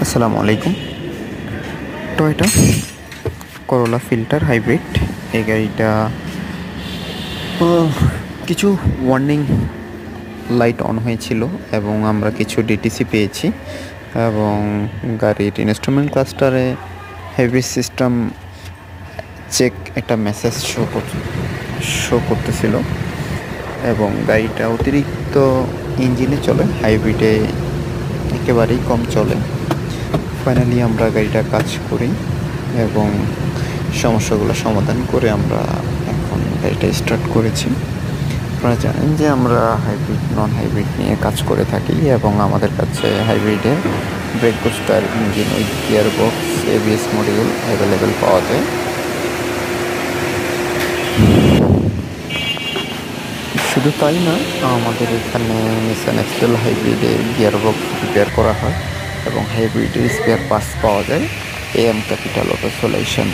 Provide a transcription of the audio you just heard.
আসসালামু আলাইকুম। টয়োটা করোলা filter hybrid এই গাড়িটা কিছু ওয়ার্নিং লাইট অন হয়েছিল এবং আমরা কিছু ডিটিসি পেয়েছি এবং গাড়ির ইনস্ট্রুমেন্ট ক্লাস্টারে হেভি সিস্টেম চেক একটা মেসেজ শো করতেছিল এবং গাড়িটা অতিরিক্ত ইঞ্জিনে চলে, হাইব্রিডে একেবারেই কম চলে। ফাইনালি আমরা গাড়িটা কাজ করি এবং সমস্যাগুলো সমাধান করে আমরা এখন গাড়িটা স্টার্ট করেছি। আপনারা জানেন যে আমরা হাইব্রিড নন হাইব্রিড নিয়ে কাজ করে থাকি এবং আমাদের কাছে হাইব্রিডের brake booster engine with gear box ABS module available পাওয়া যায়। শুধু তাই না, আমাদের এখানে নিসান এক্সেল হাইব্রিডের গিয়ার বক্স রিপেয়ার করা হয় এবং হাইব্রিডের স্পেয়ার পার্টস পাওয়া যায় এম ক্যাপিটাল অটো সলিউশন।